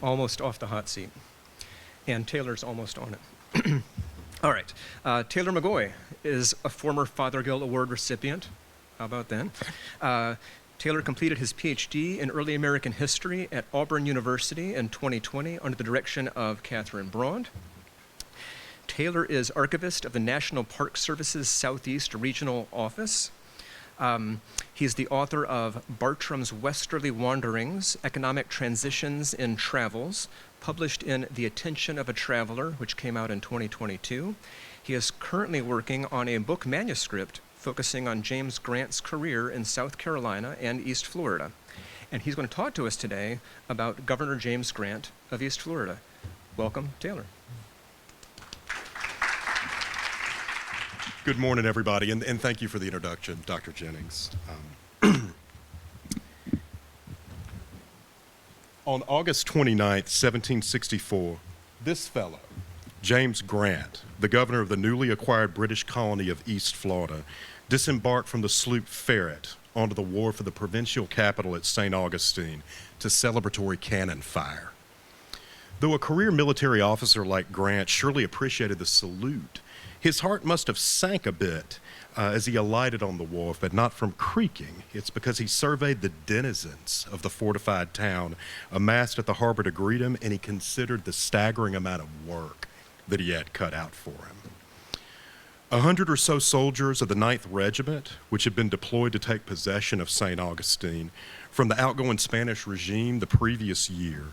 almost off the hot seat. And Taylor's almost on it. All right. Taylor McGaughy is a former Fothergill Award recipient. How about that? Taylor completed his PhD in early American history at Auburn University in 2020 under the direction of Catherine Braund. Taylor is archivist of the National Park Service's Southeast Regional Office. He's the author of Bartram's Westerly Wanderings, Economic Transitions in Travels, published in The Attention of a Traveler, which came out in 2022. He is currently working on a book manuscript focusing on James Grant's career in South Carolina and East Florida. And he's going to talk to us today about Governor James Grant of East Florida. Welcome, Taylor. Good morning, everybody, and thank you for the introduction, Dr. Jennings. On August 29th, 1764, this fellow, James Grant, the governor of the newly acquired British colony of East Florida, disembarked from the sloop Ferret onto the wharf of the provincial capital at St. Augustine to celebratory cannon fire. Though a career military officer like Grant surely appreciated the salute, his heart must have sank a bit as he alighted on the wharf, but not from creaking. It's because he surveyed the denizens of the fortified town amassed at the harbor to greet him, and he considered the staggering amount of work that he had cut out for him. 100 or so soldiers of the 9th Regiment, which had been deployed to take possession of St. Augustine from the outgoing Spanish regime the previous year,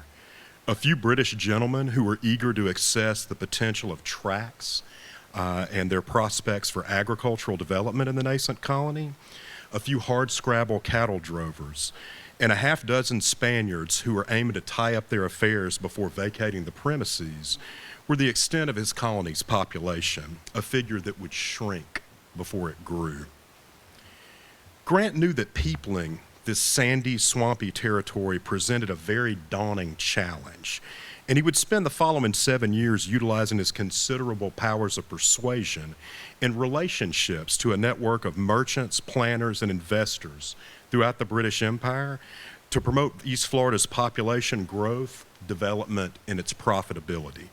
a few British gentlemen who were eager to assess the potential of tracts and their prospects for agricultural development in the nascent colony, a few hardscrabble cattle drovers, and a half dozen Spaniards who were aiming to tie up their affairs before vacating the premises were the extent of his colony's population, a figure that would shrink before it grew. Grant knew that peopling this sandy, swampy territory presented a very daunting challenge, and he would spend the following 7 years utilizing his considerable powers of persuasion and relationships to a network of merchants, planners, and investors throughout the British Empire to promote East Florida's population growth, development, and its profitability.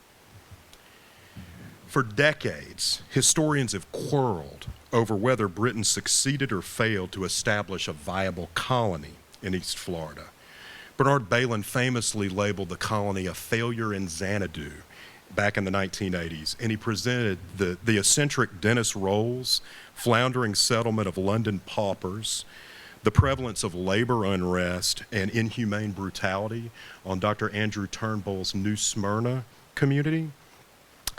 For decades, historians have quarreled over whether Britain succeeded or failed to establish a viable colony in East Florida. Bernard Bailyn famously labeled the colony a failure in Xanadu back in the 1980s, and he presented the eccentric Dennis Rolls, floundering settlement of London paupers, the prevalence of labor unrest and inhumane brutality on Dr. Andrew Turnbull's New Smyrna community,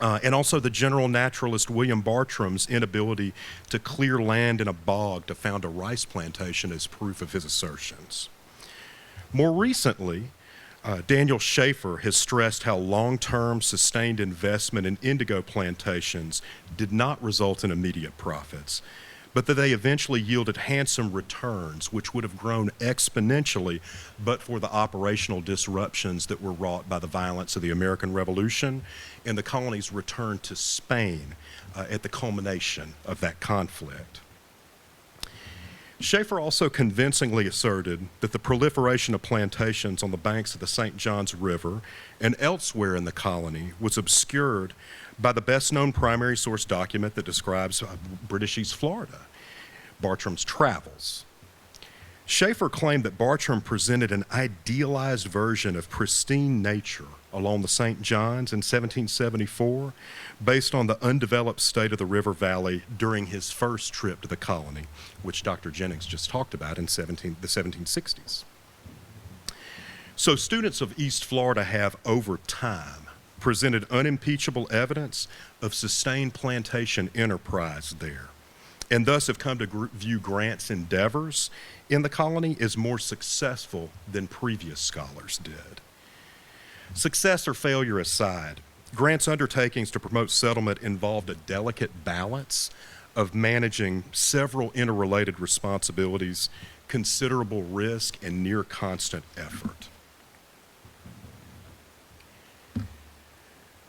and also the general naturalist William Bartram's inability to clear land in a bog to found a rice plantation as proof of his assertions. More recently, Daniel Schaefer has stressed how long-term sustained investment in indigo plantations did not result in immediate profits, but that they eventually yielded handsome returns, which would have grown exponentially but for the operational disruptions that were wrought by the violence of the American Revolution and the colony's return to Spain at the culmination of that conflict. Schaefer also convincingly asserted that the proliferation of plantations on the banks of the St. Johns River and elsewhere in the colony was obscured by the best-known primary source document that describes British East Florida, Bartram's Travels. Schaefer claimed that Bartram presented an idealized version of pristine nature along the St. Johns in 1774 based on the undeveloped state of the river valley during his first trip to the colony, which Dr. Jennings just talked about in the 1760s. So students of East Florida have, over time, presented unimpeachable evidence of sustained plantation enterprise there, and thus have come to view Grant's endeavors in the colony as more successful than previous scholars did. Success or failure aside, Grant's undertakings to promote settlement involved a delicate balance of managing several interrelated responsibilities, considerable risk, and near constant effort.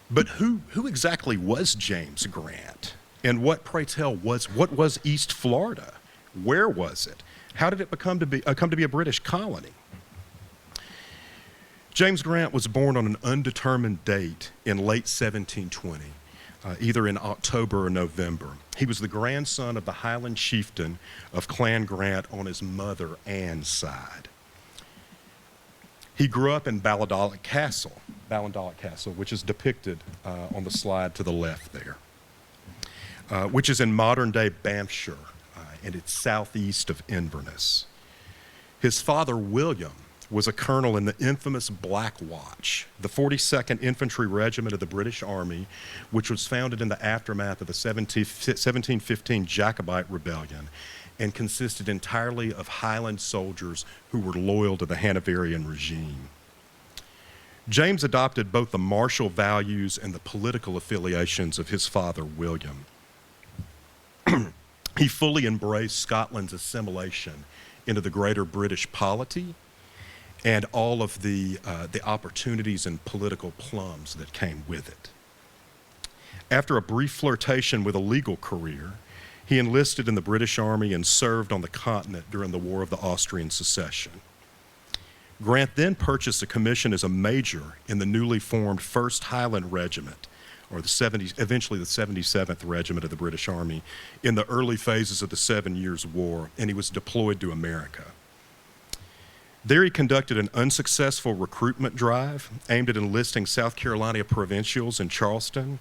But who exactly was James Grant? And what, pray tell, what was East Florida? Where was it? Come to be a British colony? James Grant was born on an undetermined date in late 1720, either in October or November. He was the grandson of the Highland chieftain of Clan Grant on his mother Anne's side. He grew up in Ballincollig Castle, which is depicted on the slide to the left there, which is in modern-day Banffshire, and it's southeast of Inverness. His father, William, was a colonel in the infamous Black Watch, the 42nd Infantry Regiment of the British Army, which was founded in the aftermath of the 1715 Jacobite Rebellion and consisted entirely of Highland soldiers who were loyal to the Hanoverian regime. James adopted both the martial values and the political affiliations of his father, William. He fully embraced Scotland's assimilation into the greater British polity and all of the opportunities and political plums that came with it. After a brief flirtation with a legal career, he enlisted in the British Army and served on the continent during the War of the Austrian Succession. Grant then purchased a commission as a major in the newly formed 1st Highland Regiment, or eventually the 77th Regiment of the British Army, in the early phases of the 7 Years' War, and he was deployed to America. There he conducted an unsuccessful recruitment drive aimed at enlisting South Carolina provincials in Charleston.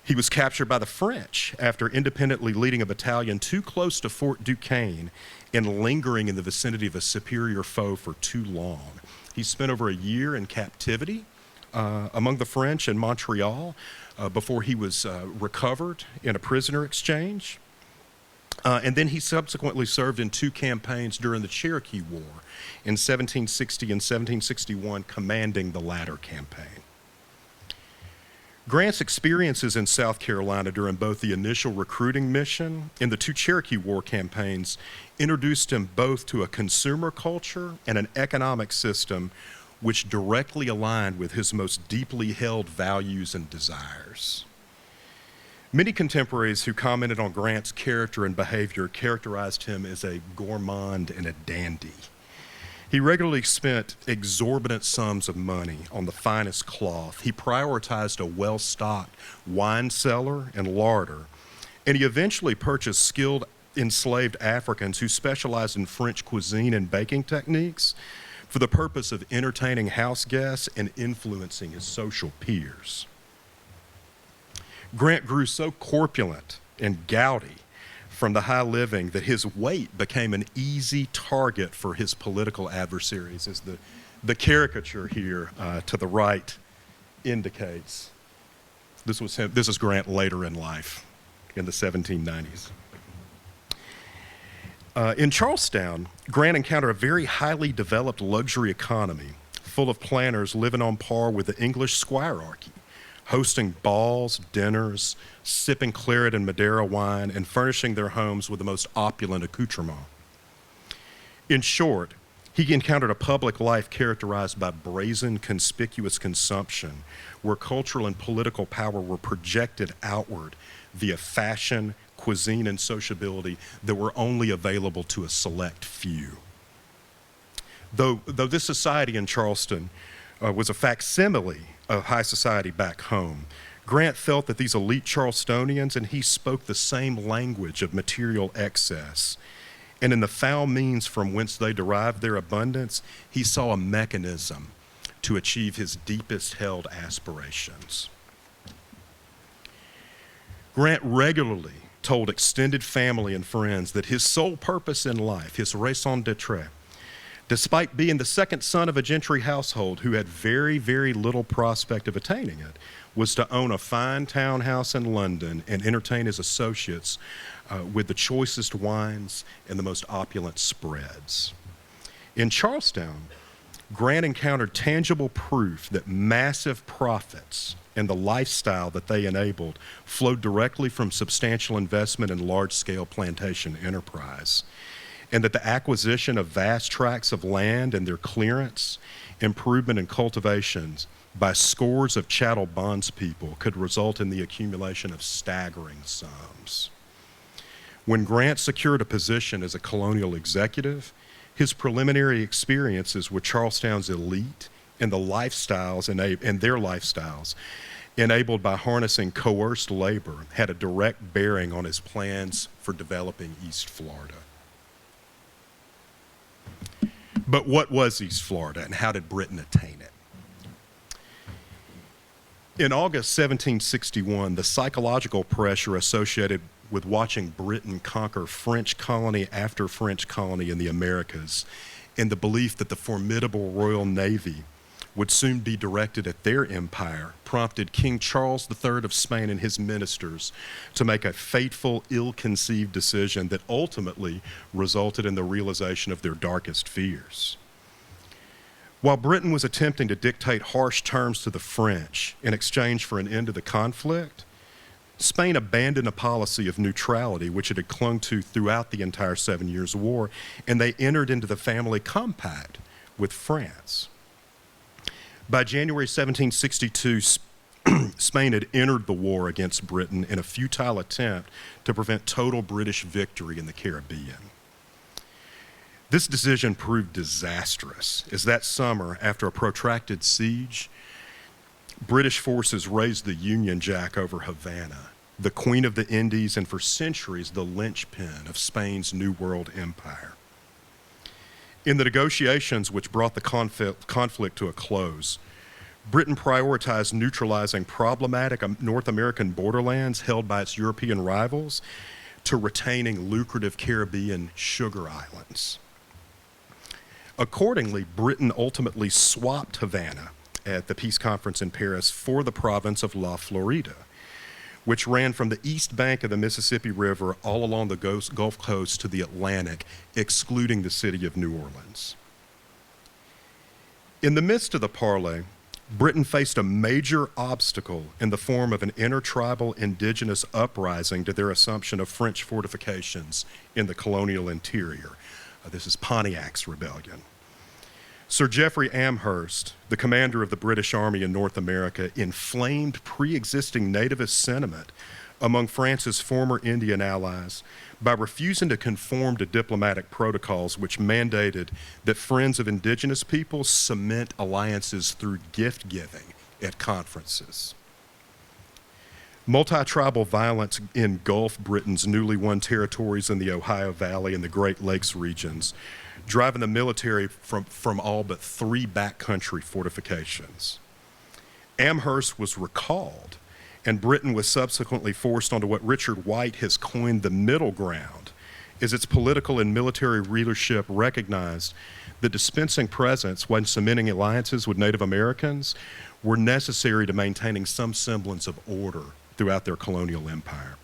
He was captured by the French after independently leading a battalion too close to Fort Duquesne and lingering in the vicinity of a superior foe for too long. He spent over a year in captivity among the French in Montreal before he was recovered in a prisoner exchange. And then he subsequently served in 2 campaigns during the Cherokee War in 1760 and 1761, commanding the latter campaign. Grant's experiences in South Carolina during both the initial recruiting mission and the 2 Cherokee War campaigns introduced him both to a consumer culture and an economic system which directly aligned with his most deeply held values and desires. Many contemporaries who commented on Grant's character and behavior characterized him as a gourmand and a dandy. He regularly spent exorbitant sums of money on the finest cloth. He prioritized a well-stocked wine cellar and larder, and he eventually purchased skilled enslaved Africans who specialized in French cuisine and baking techniques for the purpose of entertaining house guests and influencing his social peers. Grant grew so corpulent and gouty from the high living that his weight became an easy target for his political adversaries, as the caricature here to the right indicates. This is Grant later in life, in the 1790s. In Charlestown, Grant encountered a very highly developed luxury economy full of planters living on par with the English squirearchy, hosting balls, dinners, sipping claret and Madeira wine, and furnishing their homes with the most opulent accoutrement. In short, he encountered a public life characterized by brazen, conspicuous consumption, where cultural and political power were projected outward via fashion, cuisine, and sociability that were only available to a select few. Though this society in Charleston was a facsimile of high society back home, Grant felt that these elite Charlestonians and he spoke the same language of material excess. And in the foul means from whence they derived their abundance, he saw a mechanism to achieve his deepest held aspirations. Grant regularly told extended family and friends that his sole purpose in life, his raison d'etre, despite being the second son of a gentry household who had very, very little prospect of attaining it, was to own a fine townhouse in London and entertain his associates with the choicest wines and the most opulent spreads. In Charlestown, Grant encountered tangible proof that massive profits and the lifestyle that they enabled flowed directly from substantial investment in large-scale plantation enterprise, and that the acquisition of vast tracts of land and their clearance, improvement, and cultivations by scores of chattel bondspeople could result in the accumulation of staggering sums. When Grant secured a position as a colonial executive, his preliminary experiences with Charlestown's elite and their lifestyles enabled by harnessing coerced labor had a direct bearing on his plans for developing East Florida. But what was East Florida, and how did Britain attain it? In August 1761, the psychological pressure associated with watching Britain conquer French colony after French colony in the Americas, and the belief that the formidable Royal Navy would soon be directed at their empire, prompted King Charles III of Spain and his ministers to make a fateful, ill-conceived decision that ultimately resulted in the realization of their darkest fears. While Britain was attempting to dictate harsh terms to the French in exchange for an end to the conflict, Spain abandoned a policy of neutrality which it had clung to throughout the entire 7 Years' War, and they entered into the family compact with France. By January 1762, Spain had entered the war against Britain in a futile attempt to prevent total British victory in the Caribbean. This decision proved disastrous, as that summer, after a protracted siege, British forces raised the Union Jack over Havana, the Queen of the Indies, and for centuries the linchpin of Spain's New World Empire. In the negotiations which brought the conflict to a close, Britain prioritized neutralizing problematic North American borderlands held by its European rivals to retaining lucrative Caribbean sugar islands. Accordingly, Britain ultimately swapped Havana at the peace conference in Paris for the province of La Florida, which ran from the east bank of the Mississippi River all along the Gulf Coast to the Atlantic, excluding the city of New Orleans. In the midst of the parley, Britain faced a major obstacle in the form of an intertribal indigenous uprising to their assumption of French fortifications in the colonial interior. This is Pontiac's Rebellion. Sir Geoffrey Amherst, the commander of the British Army in North America, inflamed pre-existing nativist sentiment among France's former Indian allies by refusing to conform to diplomatic protocols which mandated that friends of indigenous peoples cement alliances through gift-giving at conferences. Multi-tribal violence engulfed Britain's newly won territories in the Ohio Valley and the Great Lakes regions, driving the military from all but 3 backcountry fortifications. Amherst was recalled, and Britain was subsequently forced onto what Richard White has coined the middle ground, as its political and military leadership recognized that dispensing presence when cementing alliances with Native Americans were necessary to maintaining some semblance of order throughout their colonial empire.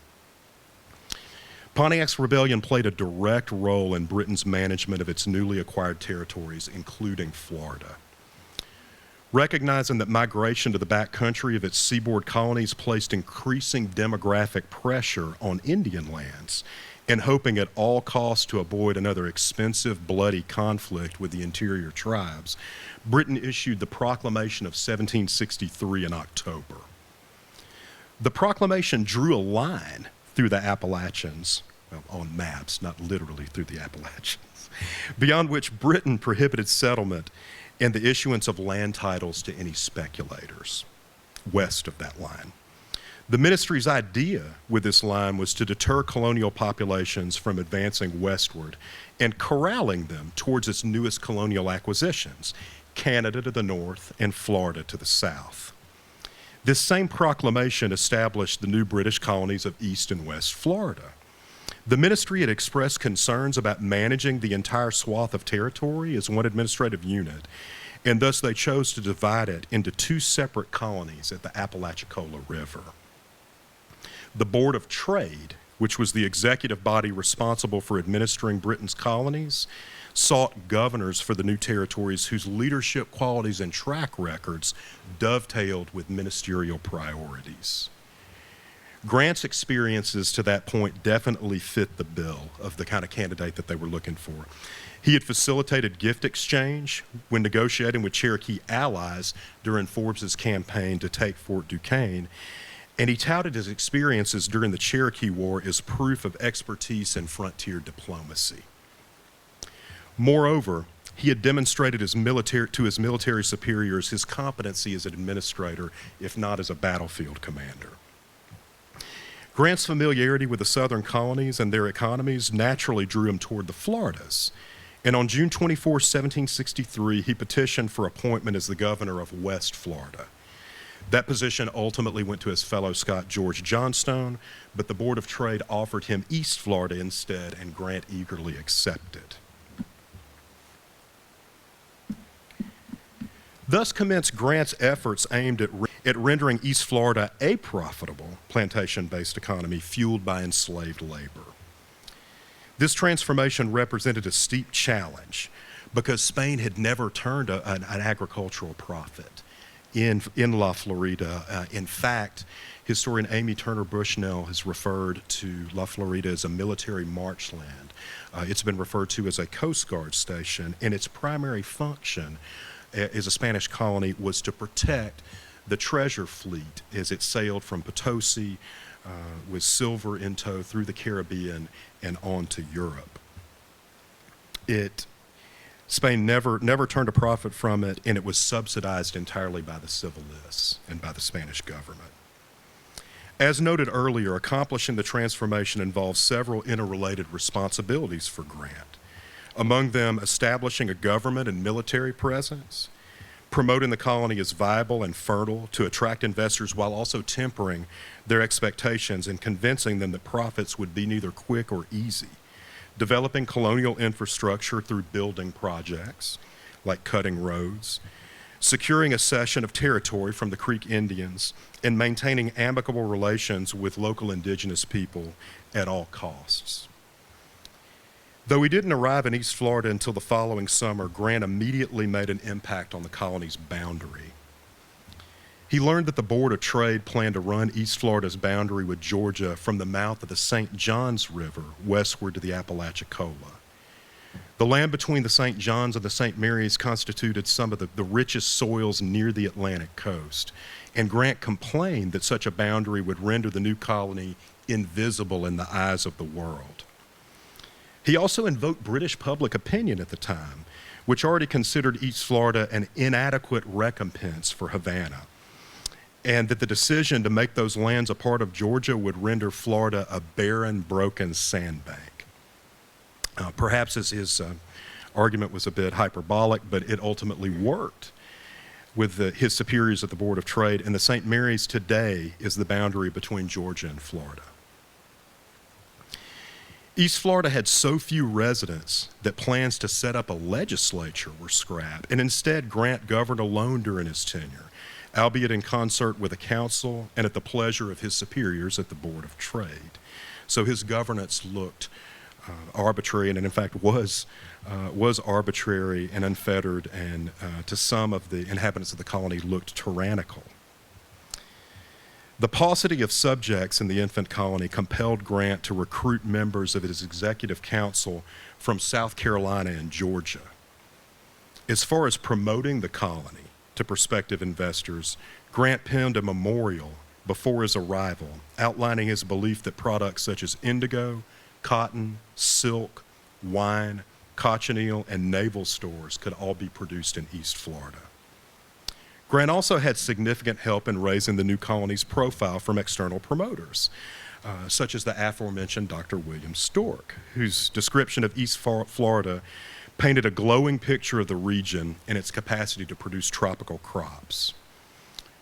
Pontiac's Rebellion played a direct role in Britain's management of its newly acquired territories, including Florida. Recognizing that migration to the backcountry of its seaboard colonies placed increasing demographic pressure on Indian lands, and hoping at all costs to avoid another expensive, bloody conflict with the interior tribes, Britain issued the Proclamation of 1763 in October. The proclamation drew a line through the Appalachians, well, on maps, not literally through the Appalachians, beyond which Britain prohibited settlement and the issuance of land titles to any speculators west of that line. The ministry's idea with this line was to deter colonial populations from advancing westward and corralling them towards its newest colonial acquisitions, Canada to the north and Florida to the south. This same proclamation established the new British colonies of East and West Florida. The ministry had expressed concerns about managing the entire swath of territory as one administrative unit, and thus they chose to divide it into 2 separate colonies at the Apalachicola River. The Board of Trade, which was the executive body responsible for administering Britain's colonies, sought governors for the new territories whose leadership qualities and track records dovetailed with ministerial priorities. Grant's experiences to that point definitely fit the bill of the kind of candidate that they were looking for. He had facilitated gift exchange when negotiating with Cherokee allies during Forbes's campaign to take Fort Duquesne, and he touted his experiences during the Cherokee War as proof of expertise in frontier diplomacy. Moreover, He had demonstrated to his military superiors his competency as an administrator, if not as a battlefield commander. Grant's familiarity with the southern colonies and their economies naturally drew him toward the Floridas. And on June 24, 1763, he petitioned for appointment as the governor of West Florida. That position ultimately went to his fellow Scot George Johnstone, but the Board of Trade offered him East Florida instead, and Grant eagerly accepted. Thus commenced Grant's efforts aimed at rendering East Florida a profitable plantation-based economy fueled by enslaved labor. This transformation represented a steep challenge because Spain had never turned an agricultural profit in La Florida. In fact, historian Amy Turner Bushnell has referred to La Florida as a military marchland. It's been referred to as a Coast Guard station, and its primary function as a Spanish colony was to protect the treasure fleet as it sailed from Potosi with silver in tow through the Caribbean and on to Europe. Spain never turned a profit from it, and it was subsidized entirely by the civilists and by the Spanish government. As noted earlier, accomplishing the transformation involves several interrelated responsibilities for Grant. Among them, establishing a government and military presence, promoting the colony as viable and fertile to attract investors while also tempering their expectations and convincing them that profits would be neither quick or easy, developing colonial infrastructure through building projects like cutting roads, securing a cession of territory from the Creek Indians, and maintaining amicable relations with local indigenous people at all costs. Though he didn't arrive in East Florida until the following summer, Grant immediately made an impact on the colony's boundary. He learned that the Board of Trade planned to run East Florida's boundary with Georgia from the mouth of the St. Johns River westward to the Apalachicola. The land between the St. Johns and the St. Mary's constituted some of the richest soils near the Atlantic coast, and Grant complained that such a boundary would render the new colony invisible in the eyes of the world. He also invoked British public opinion at the time, which already considered East Florida an inadequate recompense for Havana, and that the decision to make those lands a part of Georgia would render Florida a barren, broken sandbank. Perhaps his argument was a bit hyperbolic, but it ultimately worked with his superiors at the Board of Trade, and the St. Mary's today is the boundary between Georgia and Florida. East Florida had so few residents that plans to set up a legislature were scrapped, and instead Grant governed alone during his tenure, albeit in concert with a council and at the pleasure of his superiors at the Board of Trade. So his governance looked arbitrary, and in fact was arbitrary and unfettered, and to some of the inhabitants of the colony looked tyrannical. The paucity of subjects in the infant colony compelled Grant to recruit members of his executive council from South Carolina and Georgia. As far as promoting the colony to prospective investors, Grant penned a memorial before his arrival outlining his belief that products such as indigo, cotton, silk, wine, cochineal, and naval stores could all be produced in East Florida. Grant also had significant help in raising the new colony's profile from external promoters, such as the aforementioned Dr. William Stork, whose description of East Florida painted a glowing picture of the region and its capacity to produce tropical crops.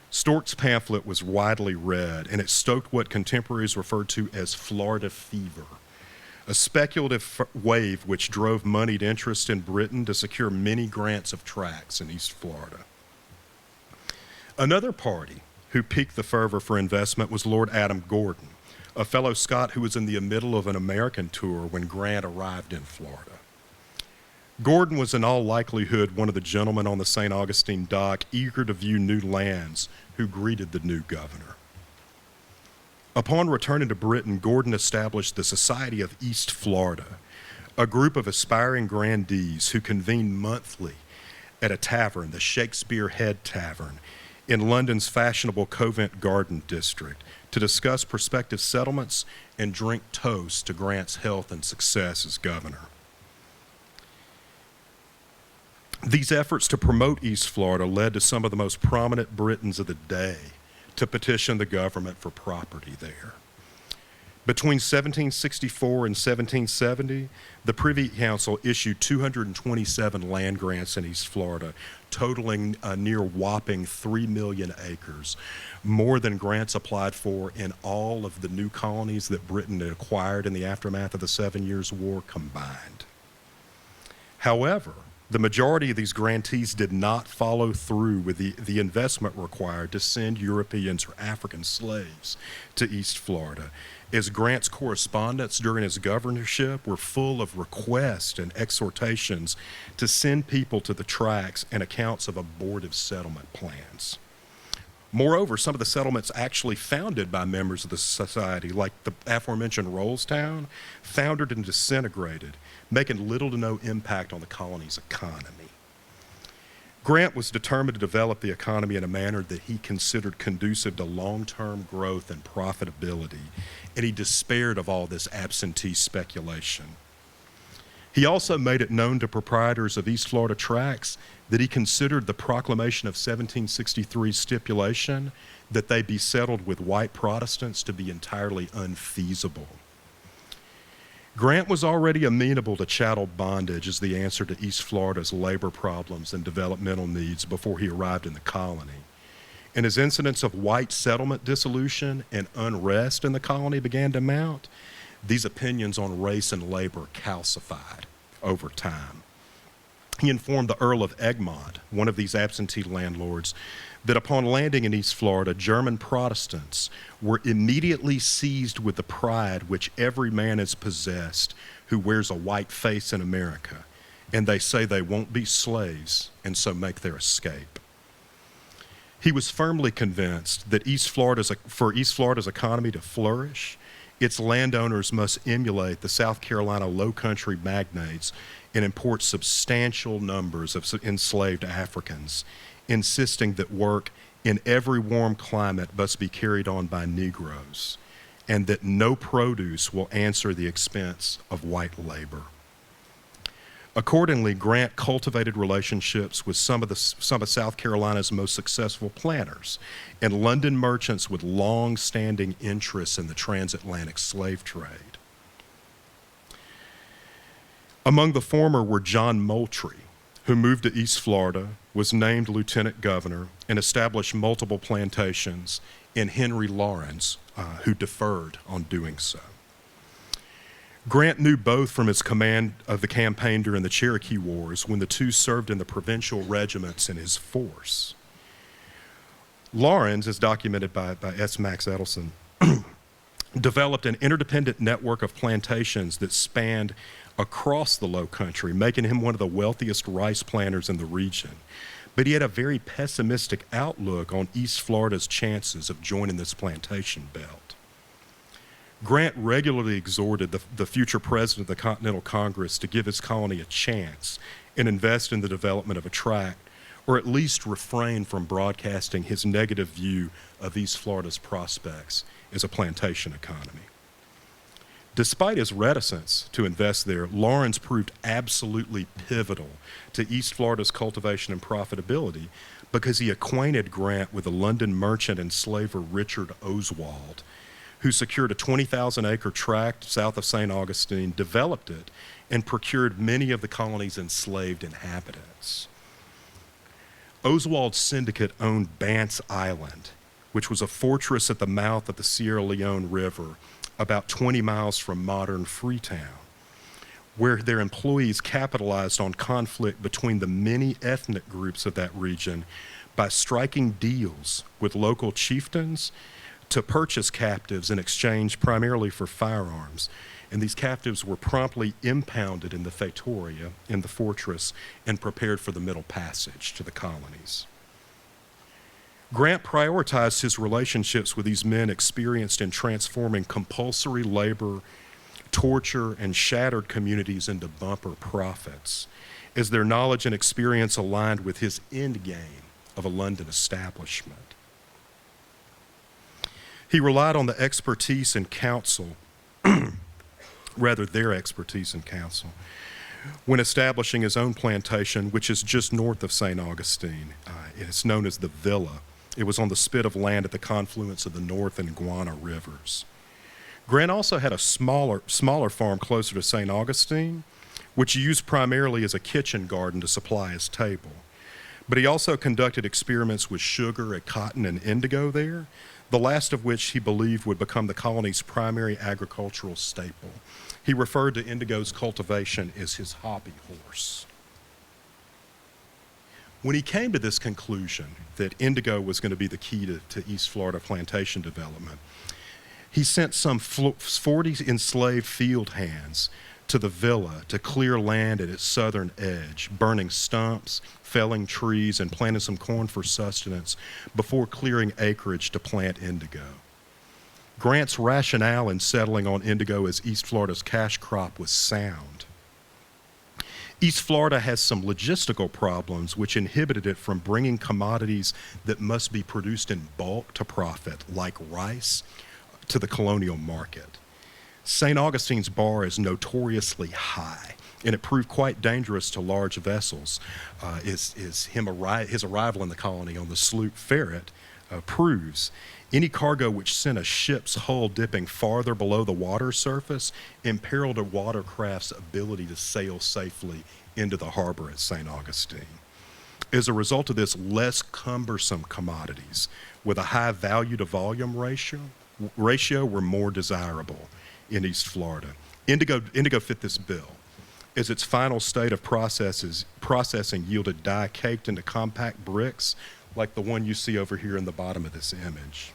Stork's pamphlet was widely read, and it stoked what contemporaries referred to as Florida fever, a speculative wave which drove moneyed interest in Britain to secure many grants of tracts in East Florida. Another party who piqued the fervor for investment was Lord Adam Gordon, a fellow Scot who was in the middle of an American tour when Grant arrived in Florida. Gordon was in all likelihood one of the gentlemen on the St. Augustine dock eager to view new lands who greeted the new governor. Upon returning to Britain, Gordon established the Society of East Florida, a group of aspiring grandees who convened monthly at a tavern, the Shakespeare Head Tavern, in London's fashionable Covent Garden district, to discuss prospective settlements and drink toasts to Grant's health and success as governor. These efforts to promote East Florida led to some of the most prominent Britons of the day to petition the government for property there. Between 1764 and 1770, the Privy Council issued 227 land grants in East Florida, totaling a near whopping 3 million acres, more than grants applied for in all of the new colonies that Britain had acquired in the aftermath of the 7 Years' War combined. However, the majority of these grantees did not follow through with the investment required to send Europeans or African slaves to East Florida, as Grant's correspondence during his governorship were full of requests and exhortations to send people to the tracts and accounts of abortive settlement plans. Moreover, some of the settlements actually founded by members of the society, like the aforementioned Rollstown, foundered and disintegrated, making little to no impact on the colony's economy. Grant was determined to develop the economy in a manner that he considered conducive to long-term growth and profitability, and he despaired of all this absentee speculation. He also made it known to proprietors of East Florida tracts that he considered the proclamation of 1763 stipulation that they be settled with white Protestants to be entirely unfeasible. Grant was already amenable to chattel bondage as the answer to East Florida's labor problems and developmental needs before he arrived in the colony. And as incidents of white settlement dissolution and unrest in the colony began to mount, these opinions on race and labor calcified over time. He informed the Earl of Egmont, one of these absentee landlords, that upon landing in East Florida, German Protestants were immediately seized with the pride which every man is possessed who wears a white face in America, and they say they won't be slaves and so make their escape. He was firmly convinced that for East Florida's economy to flourish, its landowners must emulate the South Carolina Low Country magnates and import substantial numbers of enslaved Africans, insisting that work in every warm climate must be carried on by Negroes, and that no produce will answer the expense of white labor. Accordingly, Grant cultivated relationships with some of South Carolina's most successful planters and London merchants with long-standing interests in the transatlantic slave trade. Among the former were John Moultrie, who moved to East Florida, was named lieutenant governor, and established multiple plantations, and Henry Lawrence, who deferred on doing so. Grant knew both from his command of the campaign during the Cherokee Wars, when the two served in the provincial regiments in his force. Lawrence, as documented by S. Max Edelson, developed an interdependent network of plantations that spanned across the Low Country, making him one of the wealthiest rice planters in the region. But he had a very pessimistic outlook on East Florida's chances of joining this plantation belt. Grant regularly exhorted the future president of the Continental Congress to give his colony a chance and invest in the development of a tract, or at least refrain from broadcasting his negative view of East Florida's prospects as a plantation economy. Despite his reticence to invest there, Lawrence proved absolutely pivotal to East Florida's cultivation and profitability because he acquainted Grant with the London merchant and slaver Richard Oswald, who secured a 20,000-acre tract south of St. Augustine, developed it, and procured many of the colony's enslaved inhabitants. Oswald's syndicate owned Bance Island, which was a fortress at the mouth of the Sierra Leone River, about 20 miles from modern Freetown, where their employees capitalized on conflict between the many ethnic groups of that region by striking deals with local chieftains to purchase captives in exchange primarily for firearms. And these captives were promptly impounded in the Feitoria, in the fortress, and prepared for the Middle Passage to the colonies. Grant prioritized his relationships with these men experienced in transforming compulsory labor, torture, and shattered communities into bumper profits, as their knowledge and experience aligned with his end game of a London establishment. He relied on the expertise and counsel, their expertise and counsel, when establishing his own plantation, which is just north of St. Augustine. It's known as the Villa. It was on the spit of land at the confluence of the North and Guana rivers. Grant also had a smaller farm closer to St. Augustine, which he used primarily as a kitchen garden to supply his table. But he also conducted experiments with sugar, cotton, and indigo there, the last of which he believed would become the colony's primary agricultural staple. He referred to indigo's cultivation as his hobby horse. When he came to this conclusion that indigo was going to be the key to East Florida plantation development, he sent some 40 enslaved field hands to the villa to clear land at its southern edge, burning stumps, felling trees, and planting some corn for sustenance before clearing acreage to plant indigo. Grant's rationale in settling on indigo as East Florida's cash crop was sound. East Florida has some logistical problems which inhibited it from bringing commodities that must be produced in bulk to profit, like rice, to the colonial market. St. Augustine's bar is notoriously high, and it proved quite dangerous to large vessels. His arrival in the colony on the sloop Ferret proves any cargo which sent a ship's hull dipping farther below the water surface imperiled a watercraft's ability to sail safely into the harbor at St. Augustine. As a result of this, less cumbersome commodities with a high value to volume ratio were more desirable in East Florida. Indigo fit this bill, as its final state of processing yielded dye caked into compact bricks like the one you see over here in the bottom of this image.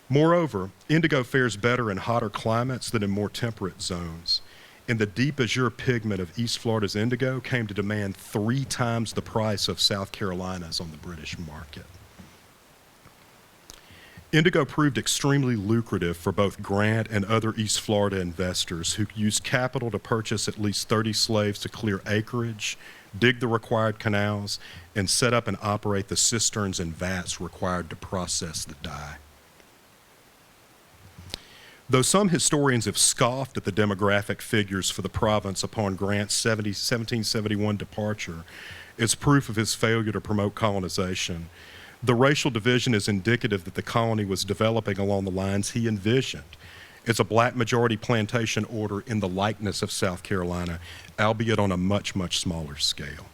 Moreover, indigo fares better in hotter climates than in more temperate zones, and the deep azure pigment of East Florida's indigo came to demand 3 times the price of South Carolina's on the British market. Indigo proved extremely lucrative for both Grant and other East Florida investors who used capital to purchase at least 30 slaves to clear acreage, dig the required canals, and set up and operate the cisterns and vats required to process the dye. Though some historians have scoffed at the demographic figures for the province upon Grant's 1771 departure as proof of his failure to promote colonization, the racial division is indicative that the colony was developing along the lines he envisioned, as a black majority plantation order in the likeness of South Carolina, albeit on a much, much smaller scale.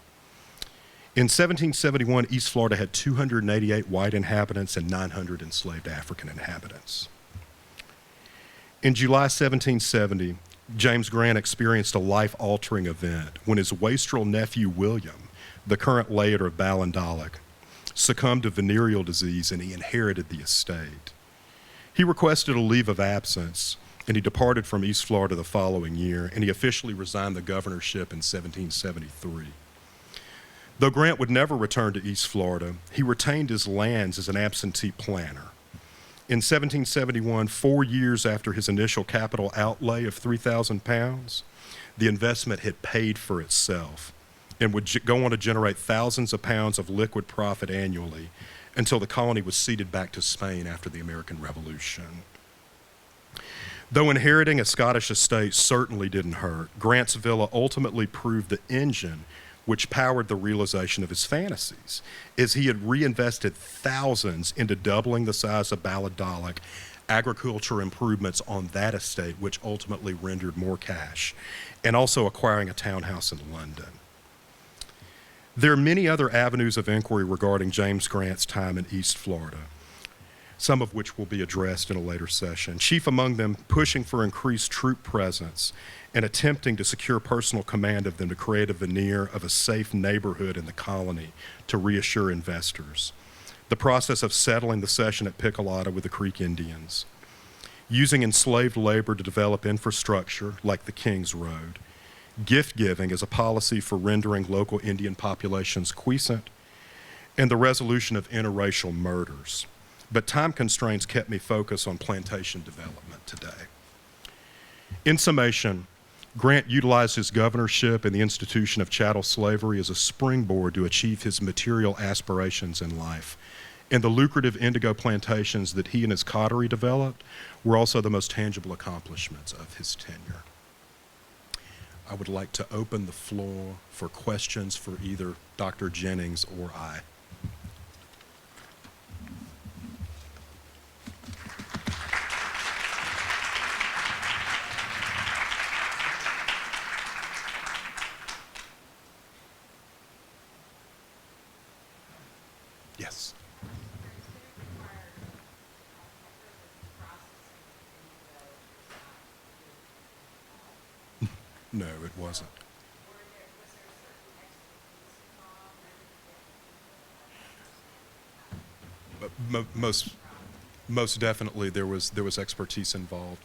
In 1771, East Florida had 288 white inhabitants and 900 enslaved African inhabitants. In July 1770, James Grant experienced a life-altering event when his wastrel nephew William, the current laird of Ballindock, succumbed to venereal disease and he inherited the estate. He requested a leave of absence and he departed from East Florida the following year, and he officially resigned the governorship in 1773. Though Grant would never return to East Florida, he retained his lands as an absentee planter. In 1771, 4 years after his initial capital outlay of 3,000 pounds, the investment had paid for itself and would go on to generate thousands of pounds of liquid profit annually until the colony was ceded back to Spain after the American Revolution. Though inheriting a Scottish estate certainly didn't hurt, Grant's villa ultimately proved the engine which powered the realization of his fantasies, as he had reinvested thousands into doubling the size of Ballindock, agriculture improvements on that estate, which ultimately rendered more cash, and also acquiring a townhouse in London. There are many other avenues of inquiry regarding James Grant's time in East Florida, some of which will be addressed in a later session, chief among them pushing for increased troop presence and attempting to secure personal command of them to create a veneer of a safe neighborhood in the colony to reassure investors. The process of settling the cession at Piccolata with the Creek Indians. Using enslaved labor to develop infrastructure like the King's Road. Gift giving as a policy for rendering local Indian populations quiescent. And the resolution of interracial murders. But time constraints kept me focused on plantation development today. In summation, Grant utilized his governorship and the institution of chattel slavery as a springboard to achieve his material aspirations in life. And the lucrative indigo plantations that he and his coterie developed were also the most tangible accomplishments of his tenure. I would like to open the floor for questions for either Dr. Jennings or I. Yes. No, it wasn't. Most definitely, there was expertise involved.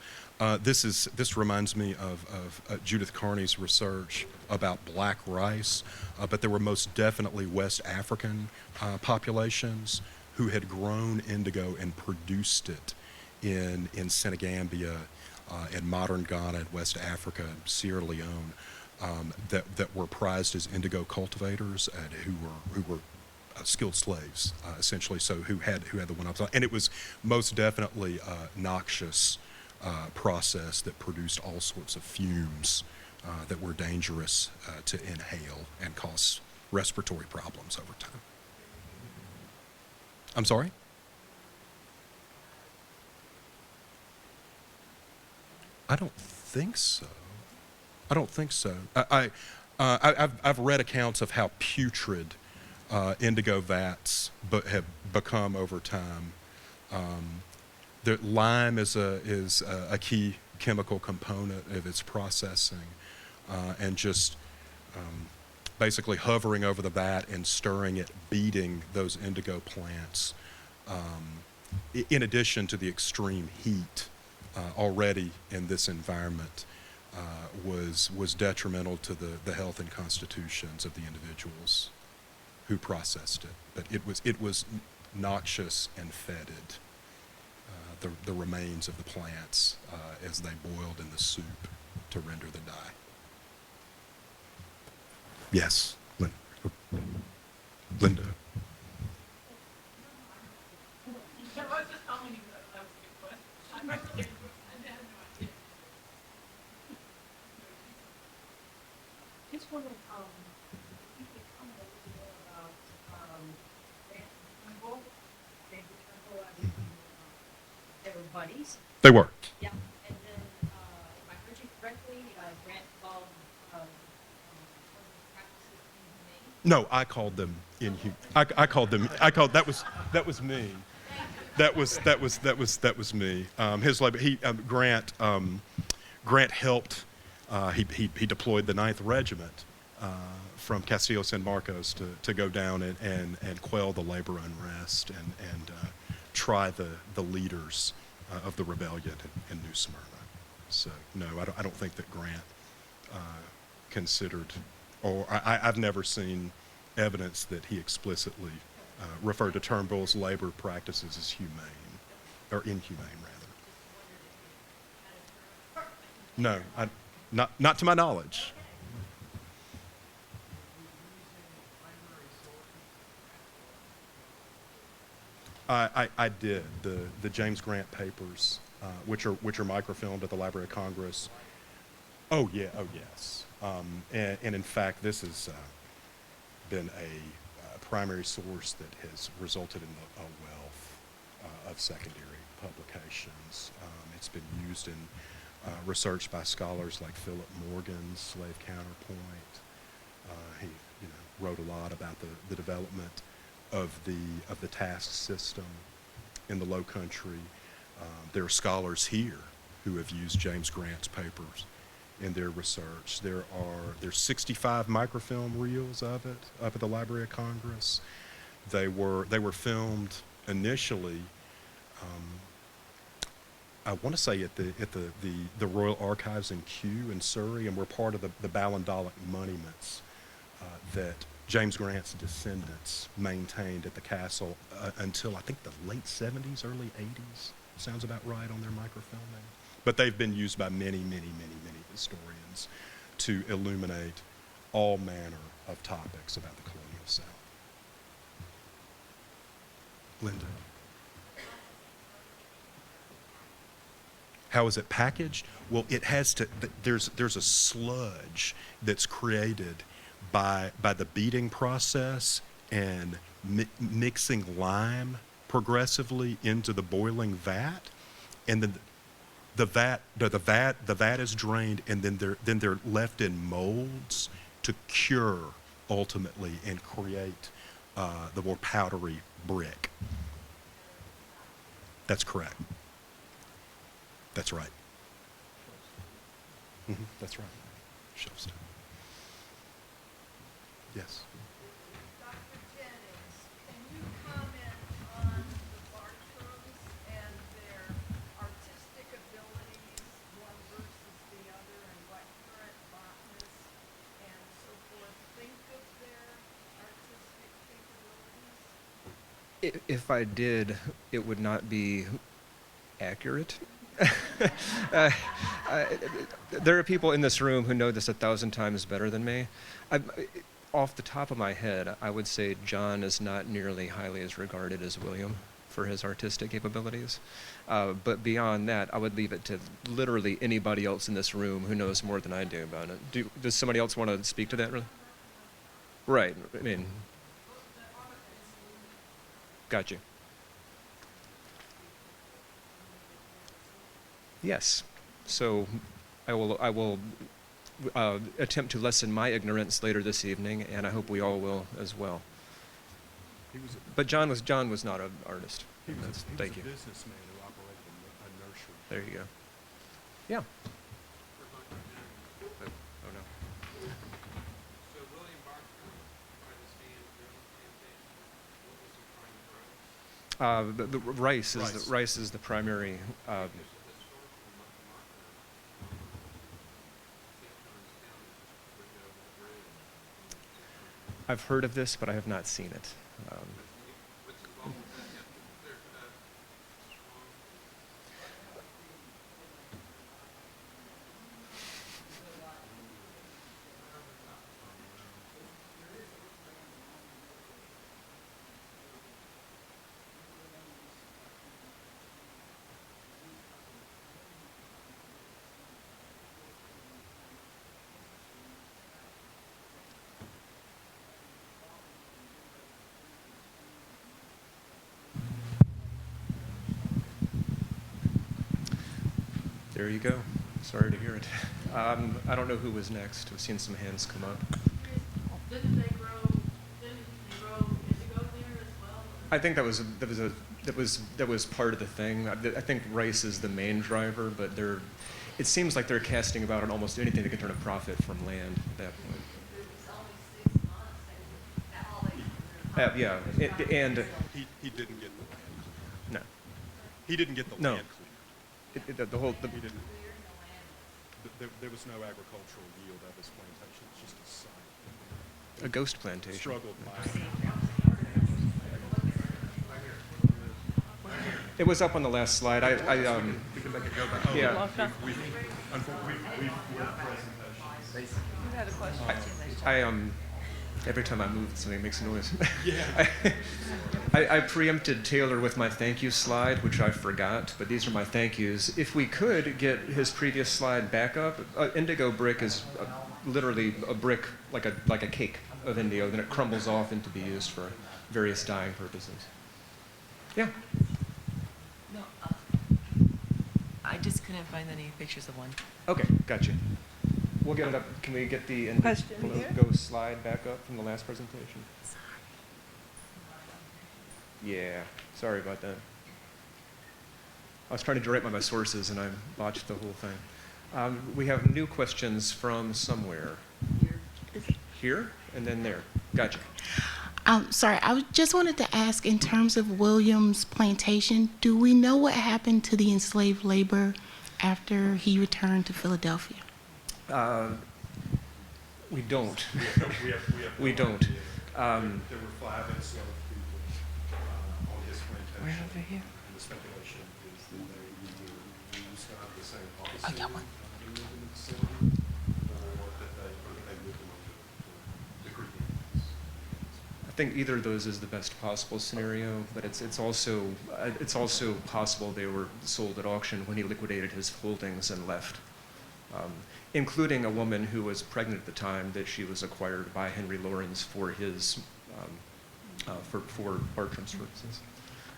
This reminds me of Judith Carney's research about black rice, but there were most definitely West African populations who had grown indigo and produced it in Senegambia, in modern Ghana, and West Africa, Sierra Leone, that were prized as indigo cultivators and who were skilled slaves, essentially. So who had the one up, and it was most definitely a noxious process that produced all sorts of fumes that were dangerous to inhale and cause respiratory problems over time. I'm sorry? I don't think so. I don't think so. I've read accounts of how putrid indigo vats have become over time. Lime is a key chemical component of its processing, and just basically hovering over the vat and stirring it, beating those indigo plants, in addition to the extreme heat already in this environment, was detrimental to the health and constitutions of the individuals who processed it. But it was noxious and fetid, the remains of the plants as they boiled in the soup to render the dye. Yes, Linda. Just wondering, if you could comment a little bit more about, Grant and Turnbull. David Turnbull, I believe, they were buddies. They were. Yeah, and then, if I heard you correctly, Grant called, practices inhumane. No, I called them inhumane. That was me. That was me. His labor. Grant helped. He deployed the 9th Regiment from Castillo San Marcos to go down and quell the labor unrest and try the leaders of the rebellion in New Smyrna. So no, I don't think that Grant considered, or I've never seen evidence that he explicitly referred to Turnbull's labor practices as humane, or inhumane rather. No, not to my knowledge. I did the James Grant papers, which are microfilmed at the Library of Congress. Oh yeah, oh yes, and in fact, this has been a primary source that has resulted in a wealth of secondary publications. It's been used in research by scholars like Philip Morgan's Slave Counterpoint. He wrote a lot about the development of the task system in the Low Country. There are scholars here who have used James Grant's papers in their research. There's 65 microfilm reels of it up at the Library of Congress. They were filmed initially, I want to say at the Royal Archives in Kew in Surrey, and were part of the Ballandolic monuments that James Grant's descendants maintained at the castle until I think the late 70s, early 80s. Sounds about right on their microfilming. But they've been used by many historians to illuminate all manner of topics about the colonial South. Linda. How is it packaged? Well, it has to. There's a sludge that's created by the beating process and mixing lime progressively into the boiling vat, and then the vat is drained, and then they're left in molds to cure ultimately and create the more powdery brick. That's correct. That's right. That's right. Shelf stone. Yes. Dr. Jennings, can you comment on the Bartrams and their artistic abilities, one versus the other, and what current botanists and so forth think of their artistic capabilities? If I did, it would not be accurate. There are people in this room who know this 1,000 times better than me. Off the top of my head, I would say John is not nearly highly as regarded as William for his artistic capabilities. But beyond that, I would leave it to literally anybody else in this room who knows more than I do about it. Does somebody else want to speak to that? Really? Right. I mean, got you. Yes. So I will attempt to lessen my ignorance later this evening, and I hope we all will as well. But John was not an artist. Thank you. Businessman who operated a nursery. There you go. Yeah. Oh no. So William Barker, by the stand plantation, what was he trying to grow? The rice is the primary. There's a historical marker that turns down with the bridge. I've heard of this, but I have not seen it. What's involved with that? Yeah, strong. There you go. Sorry to hear it. I don't know who was next. I've seen some hands come up. Didn't they grow indigo there as well? I think that was part of the thing. I think rice is the main driver, but it seems like they're casting about on almost anything that can turn a profit from land at that point. It was only 6 months, and Yeah, and He didn't get the land cleared. no, He didn't get the No. land cleared. He didn't. There was no agricultural yield of his plantation. It's just a site. a ghost plantation. Struggled It was up on the last slide. We can make it go back. Yeah. We've You had a question? Every time I move, something makes a noise. Yeah. I preempted Taylor with my thank you slide, which I forgot, but these are my thank yous. If we could get his previous slide back up, indigo brick is literally a brick, like a cake of indigo, then it crumbles off and to be used for various dyeing purposes. Yeah. No, I just couldn't find any pictures of one. Okay, gotcha. We'll get it up. Can we get the Question here? go slide back up from the last presentation? Yeah, sorry about that. I was trying to direct my sources and I botched the whole thing. We have new questions from somewhere. Here and then there. Gotcha. Sorry, just wanted to ask, in terms of William's plantation, do we know what happened to the enslaved labor after he returned to Philadelphia? We don't. We don't. There were 5 enslaved people on his plantation. Right over here. And the speculation is that they used the same policy. I got one. In the facility, or that they lived among the Creek Indians. think either of those is the best possible scenario, but it's also possible they were sold at auction when he liquidated his holdings and left, including a woman who was pregnant at the time that she was acquired by Henry Lawrence for his for Bartram's purposes.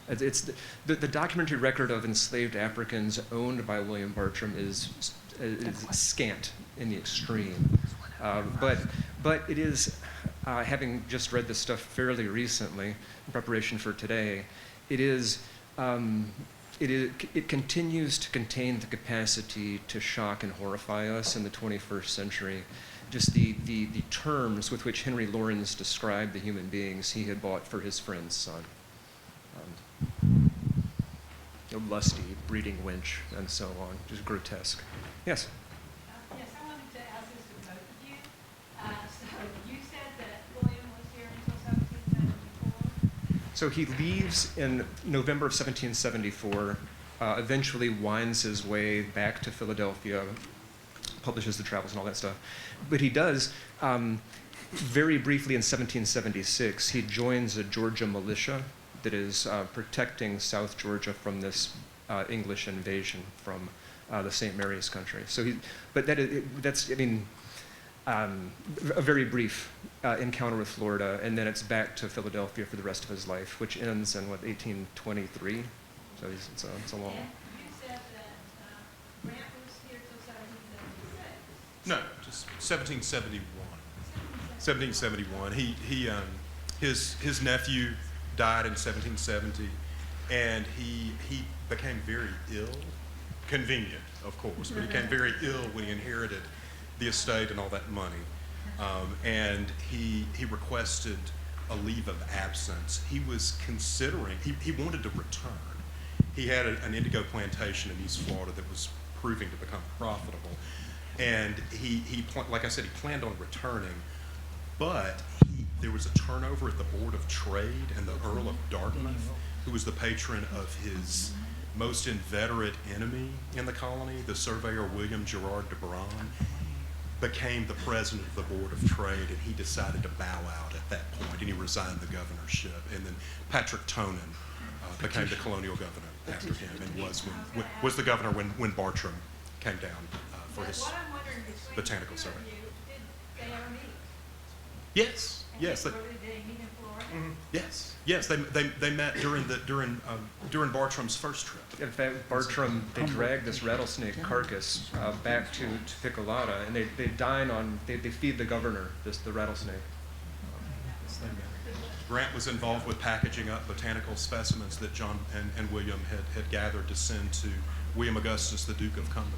It's the documentary record of enslaved Africans owned by William Bartram is scant in the extreme, but it is. Having just read this stuff fairly recently in preparation for today, it continues to contain the capacity to shock and horrify us in the 21st century. Just the terms with which Henry Lawrence described the human beings he had bought for his friend's son. A lusty breeding wench and so on, just grotesque. Yes? Yes, I wanted to ask this to both of you. So you said that William was here until 1774? So he leaves in November of 1774, eventually winds his way back to Philadelphia, publishes the travels and all that stuff. But he does, very briefly in 1776, he joins a Georgia militia that is protecting South Georgia from this English invasion from the St. Mary's country. So that's a very brief encounter with Florida, and then it's back to Philadelphia for the rest of his life, which ends in, 1823? So it's a long... And you said that Grant was here till 1776. No, just 1771. 1771. His nephew died in 1770, and he became very ill. Convenient, of course, but he became very ill when he inherited the estate and all that money. And he requested a leave of absence. He was considering, he wanted to return. He had an indigo plantation in East Florida that was proving to become profitable. And like I said, he planned on returning, but there was a turnover at the Board of Trade, and the Earl of Dartmouth, who was the patron of his most inveterate enemy in the colony, the surveyor William Gerard de Braun, became the president of the Board of Trade, and he decided to bow out at that point, and he resigned the governorship. And then Patrick Tonin became the colonial governor after him, and was the governor when Bartram came down for his What I'm wondering between botanical the two of survey. you, did they ever meet? Yes, yes. Did they meet in Florida? Yes, they met during Bartram's first trip. In fact, Bartram, they dragged this rattlesnake carcass back to Piccolata, and they dine on, they feed the governor the rattlesnake. Grant was involved with packaging up botanical specimens that John and William had gathered to send to William Augustus, the Duke of Cumberland.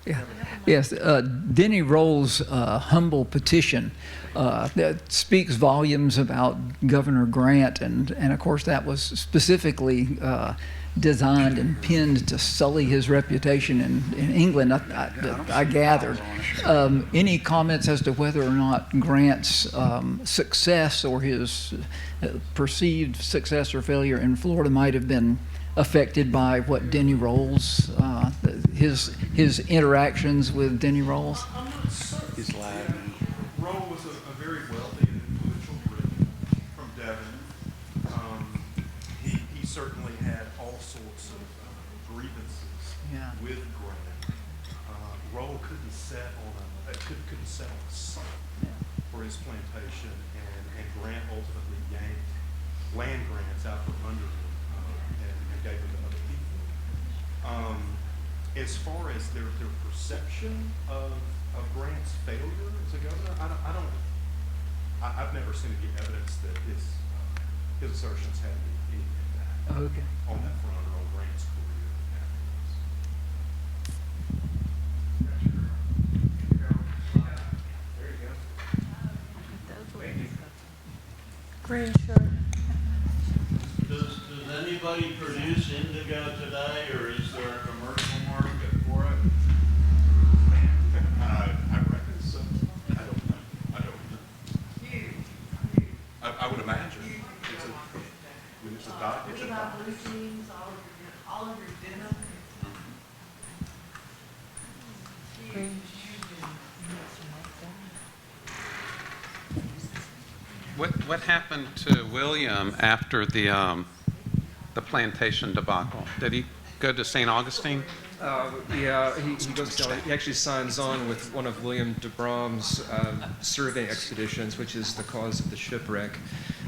Yeah. Yes, Denny Roll's humble petition that speaks volumes about Governor Grant, and of course that was specifically designed and penned to sully his reputation in England, I gathered. Any comments as to whether or not Grant's success or his perceived success or failure in Florida might have been affected by what Denny Rolls, his interactions with Denny Rolls? I'm not certain. He's lying. Roll was a very wealthy and influential Briton from Devon. He certainly had all sorts of grievances with Grant. Roll couldn't set on a site for his plantation, and Grant ultimately yanked land grants out from under him. And gave them to other people. As far as their perception of Grant's failure as a governor, I've never seen any evidence that his assertions had any impact on that front or on Grant's career afterwards. There you go. Green shirt. Does anybody produce indigo today, or is there a commercial market for it? I reckon so. I don't know. I would imagine. It's a dot. What about blue jeans, all of your denim? What happened to William after the plantation debacle? Did he go to St. Augustine? Yeah, he goes down. He actually signs on with one of William de Brom's surveying expeditions, which is the cause of the shipwreck.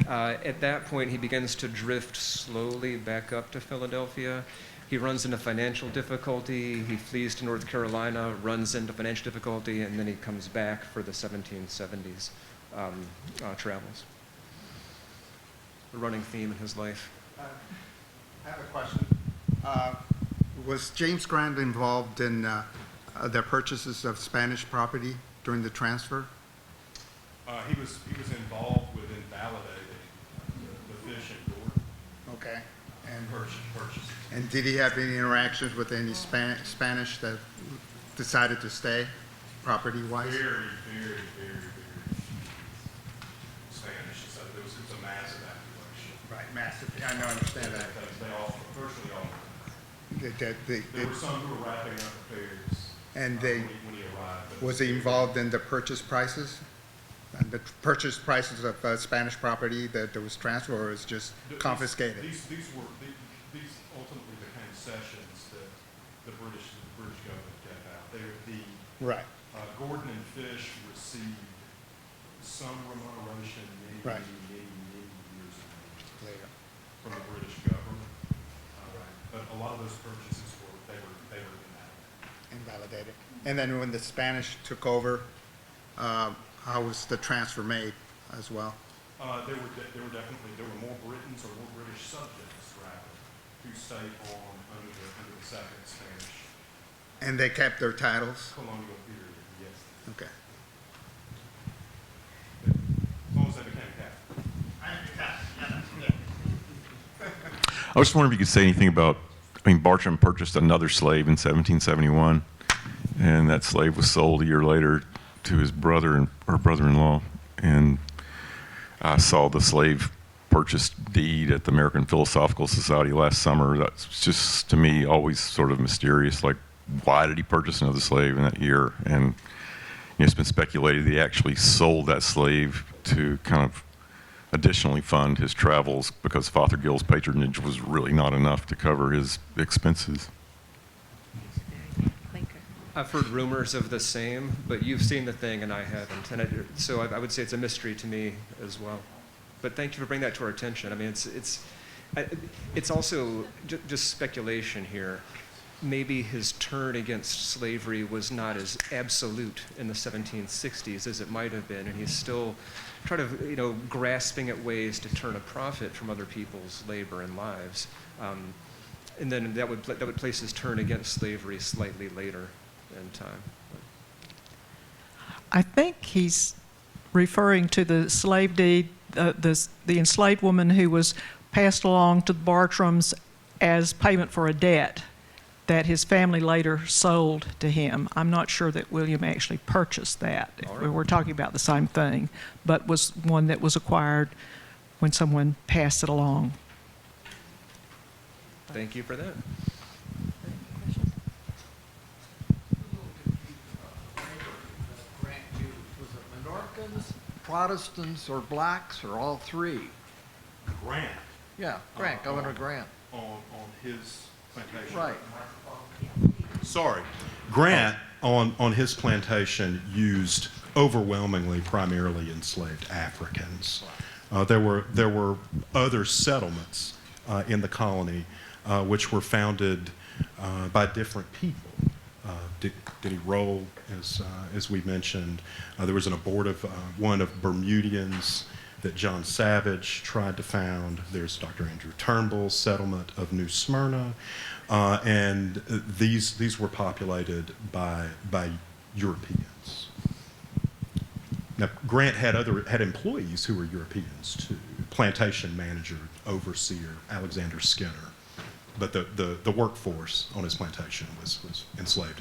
At that point, he begins to drift slowly back up to Philadelphia. He runs into financial difficulty. He flees to North Carolina, runs into financial difficulty, and then he comes back for the 1770s travels. A running theme in his life. I have a question. Was James Grant involved in the purchases of Spanish property during the transfer? He was involved with invalidating the fish in Gordon. Okay. And Purchases. and did he have any interactions with any Spanish that decided to stay, property-wise? Very Spanish. So it was a massive accumulation. Right, massive. I know, I understand that. They all, virtually all. There were some who were wrapping up affairs. And when he arrived. But was he involved in the purchase prices? And the purchase prices of Spanish property that was transferred, or was just confiscated? These ultimately became cessions that the British government gave out. Right. Gordon and Fish received some remuneration Right. many years Later. from the British government. But a lot of those purchases were Invalidated. And then when the Spanish took over, how was the transfer made as well? There were more Britons or more British subjects rather who stayed on under the second Spanish And they kept their titles? colonial period. Yes. Okay. As long as they became Catholic. I was just wondering if you could say anything about, Bartram purchased another slave in 1771, and that slave was sold a year later to his brother or brother-in-law. And I saw the slave purchase deed at the American Philosophical Society last summer. That's just, to me, always sort of mysterious. Like, why did he purchase another slave in that year? And it's been speculated that he actually sold that slave to kind of additionally fund his travels because Fothergill's patronage was really not enough to cover his expenses. I've heard rumors of the same, but you've seen the thing and I haven't. And so I would say it's a mystery to me as well. But thank you for bringing that to our attention. It's also just speculation here. Maybe his turn against slavery was not as absolute in the 1760s as it might have been, and he's still grasping at ways to turn a profit from other people's labor and lives. And then that would place his turn against slavery slightly later in time. I think he's referring to the slave deed, the enslaved woman who was passed along to the Bartrams as payment for a debt that his family later sold to him. I'm not sure that William actually purchased that. Right. We're talking about the same thing, but was one that was acquired when someone passed it along. Thank you for that. Was it Menorcans, Protestants, or blacks, or all three? Grant. Yeah, Grant, Governor Grant. On his plantation. Right. Sorry. Grant, on his plantation, used overwhelmingly primarily enslaved Africans. There were other settlements in the colony which were founded by different people. Denny Roll, as we mentioned, there was an abortive one of Bermudians that John Savage tried to found. There's Dr. Andrew Turnbull's settlement of New Smyrna, and these were populated by Europeans. Now, Grant had employees who were Europeans too. Plantation manager, overseer Alexander Skinner, but the workforce on his plantation was enslaved.